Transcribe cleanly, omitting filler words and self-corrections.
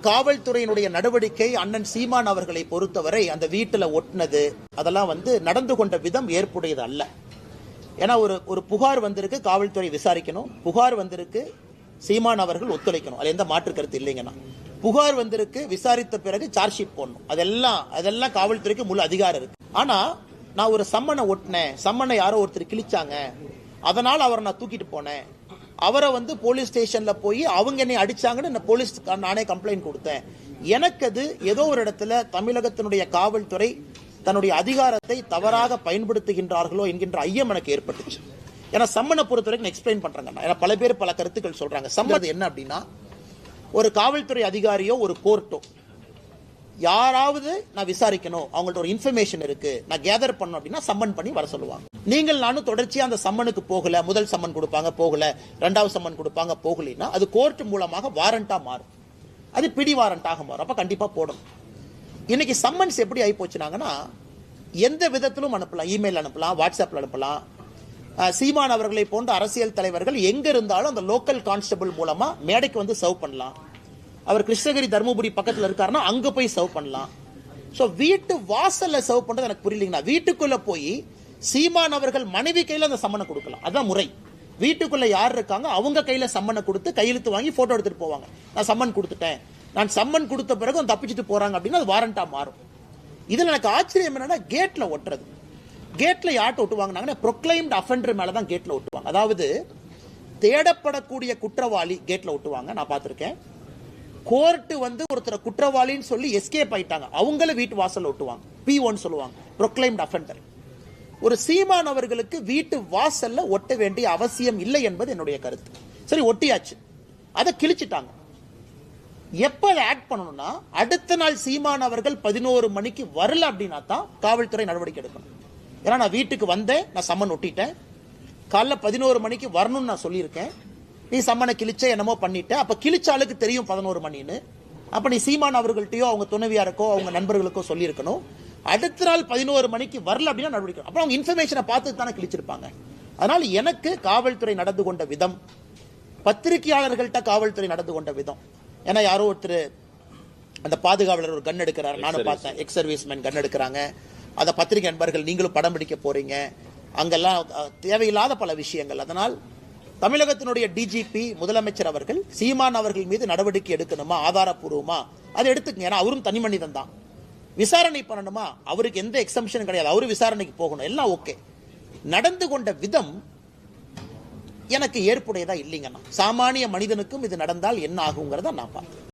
காவல்துறையினுடைய நடவடிக்கை அண்ணன் சீமான் அவர்களை பொறுத்தவரை அந்த வீட்டில் ஒட்டினது அதெல்லாம் நடந்து கொண்ட விதம் ஏற்புடையது அல்ல. ஏன்னா ஒரு புகார் வந்திருக்கு, காவல்துறை விசாரிக்கணும். புகார் வந்திருக்கு, சீமான் அவர்கள் ஒத்துழைக்கணும். அது எந்த மாற்று கருத்து இல்லைங்கண்ணா. புகார் வந்திருக்கு, விசாரித்த பிறகு சார்ஜ் ஷீட் போடணும். அதெல்லாம் காவல்துறைக்கு முழு அதிகாரம் இருக்கு. ஆனா நான் ஒரு சம்மனை ஒட்டினேன், சம்மனை யாரோ ஒருத்தர் கிழிச்சாங்க, அதனால அவரை நான் தூக்கிட்டு போனேன், அவரை போலீஸ் ஸ்டேஷன்ல போய் அவங்க என்னை அடிச்சாங்கன்னு போலீஸ் நானே கம்ப்ளைண்ட் கொடுத்தேன். எனக்கு அது ஏதோ ஒரு இடத்துல தமிழகத்தினுடைய காவல்துறை தன்னுடைய அதிகாரத்தை தவறாக பயன்படுத்துகின்றார்களோ என்கின்ற ஐயம் எனக்கு ஏற்பட்டுச்சு. ஏன்னா சம்மனை பொறுத்த வரைக்கும் எக்ஸ்பிளைன் பண்றாங்க. ஏன்னா பல பேர் பல கருத்துக்கள் சொல்றாங்க. சம்மன் என்ன அப்படின்னா, ஒரு காவல்துறை அதிகாரியோ ஒரு கோர்ட்டோ யாராவது நான் விசாரிக்கணும், அவங்கள்ட்ட ஒரு இன்ஃபர்மேஷன் இருக்கு, நான் கேதர் பண்ணணும் அப்படின்னா சம்மன் பண்ணி வர சொல்லுவாங்க. நீங்கள் நானும் தொடர்ச்சியா அந்த சம்மனுக்கு போகல, முதல் சம்மன் கொடுப்பாங்க போகல, ரெண்டாவது சம்மன் கொடுப்பாங்க போகலைன்னா அது கோர்ட் மூலமாக வாரண்டா மாறும், அது பிடி வாரண்டாக மாறும். அப்ப கண்டிப்பா போடணும். இன்னைக்கு சம்மன்ஸ் எப்படி ஆகி போச்சுனாங்கன்னா, எந்த விதத்திலும் அனுப்பலாம், இமெயில் அனுப்பலாம், வாட்ஸ்அப்ல அனுப்பலாம். சீமான் அவர்களை போன்ற அரசியல் தலைவர்கள் எங்க இருந்தாலும் அந்த லோக்கல் கான்ஸ்டபிள் மூலமா மேடைக்கு சர்வ் பண்ணலாம். அவர் கிருஷ்ணகிரி தர்மபுரி பக்கத்தில் இருக்காருன்னா அங்க போய் சர்வ் பண்ணலாம். சோ வீட்டு வாசல்ல சர்வ் பண்றது எனக்கு புரியலீங்கன்னா, வீட்டுக்குள்ள போய் சீமான் அவர்கள் மனைவி கையில அந்த சம்மனை கொடுக்கலாம். அதான் முறை. வீட்டுக்குள்ள யார் இருக்காங்க அவங்க கையில சம்மனை கொடுத்து கையெழுத்து வாங்கி போட்டோ எடுத்துட்டு போவாங்க. நான் சம்மன் கொடுத்துட்டேன், நான் சம்மன் கொடுத்த பிறகு தப்பிச்சுட்டு போறாங்க அப்படின்னா அது வாரண்டா மாறும். இதுல எனக்கு ஆச்சரியம் என்னன்னா, கேட்ல ஒட்டுறது. கேட்ல யார்ட்ட ஒட்டுவாங்க, ப்ரொக்ளைம்டு அஃபெண்டர் மேலதான் கேட்ல ஒட்டுவாங்க. அதாவது தேடப்படக்கூடிய குற்றவாளி கேட்ல ஒட்டுவாங்க. நான் பார்த்திருக்கேன். கோர்ட் ஒருத்தர் குற்றவாளின்னு சொல்லி எஸ்கேப் ஆயிட்டாங்க, அவங்கள வீட்டு வாசல் ஒட்டுவாங்க. P1 சொல்லுவாங்க, ப்ரொக்ளைம்டு அஃபெண்டர். ஒரு சீமான் அவர்களுக்கு வீட்டு வாசல்ல ஒட்ட வேண்டிய அவசியம் இல்லை என்பது என்னுடைய கருத்து. சரி, ஒட்டியாச்சு, அதை கிழிச்சிட்டாங்க. எப்ப அதை ஆக்ட் பண்ணணும்னா, அடுத்த நாள் சீமான் அவர்கள் 11 மணிக்கு வரல அப்படின்னா தான் காவல்துறை நடவடிக்கை எடுக்கணும். ஏன்னா நான் வீட்டுக்கு வந்தேன், நான் சம்மன் ஒட்டிட்டேன், காலைல 11 மணிக்கு வரணும்னு நான் சொல்லியிருக்கேன், நீ சம்மனை கிழிச்ச என்னமோ பண்ணிட்ட, அப்ப கிழிச்சாளுக்கு தெரியும் 11 மணின்னு. அப்ப நீ சீமான் அவர்கள்ட்டையோ அவங்க துணைவியாருக்கோ அவங்க நண்பர்களுக்கோ சொல்லியிருக்கணும். அடுத்த நாள் 11 மணிக்கு வரல அப்படின்னா நடவடிக்கை. அப்புறம் அவங்க இன்ஃபர்மேஷனை பார்த்து தானே கிழிச்சிருப்பாங்க. அதனால எனக்கு காவல்துறை நடந்து கொண்ட விதம், பத்திரிகையாளர்கள்ட்ட காவல்துறை நடந்து கொண்ட விதம், ஏன்னா யாரோ ஒருத்தர் அந்த பாதுகாவலர் ஒரு கன் எடுக்கிறார், நானும் பார்த்தேன், எக்ஸ் சர்வீஸ்மேன் கன் எடுக்கிறாங்க, அந்த பத்திரிகை நண்பர்கள் நீங்களும் படம் பிடிக்க போறீங்க, அங்கெல்லாம் தேவையில்லாத பல விஷயங்கள். அதனால் தமிழகத்தினுடைய டிஜிபி முதலமைச்சர் அவர்கள் சீமான் அவர்கள் மீது நடவடிக்கை எடுக்கணுமா, ஆதாரப்பூர்வமா அதை எடுத்துக்கங்க. ஏன்னா அவரும் தனி மனிதன் தான், விசாரணை பண்ணணுமா, அவருக்கு எந்த எக்ஸம்ஷனும் கிடையாது, அவரு விசாரணைக்கு போகணும், எல்லாம் ஓகே. நடந்து கொண்ட விதம் எனக்கு ஏற்புடையதா இல்லைங்கன்னா, சாமானிய மனிதனுக்கும் இது நடந்தால் என்ன ஆகுங்கிறத நான் பார்த்தேன்.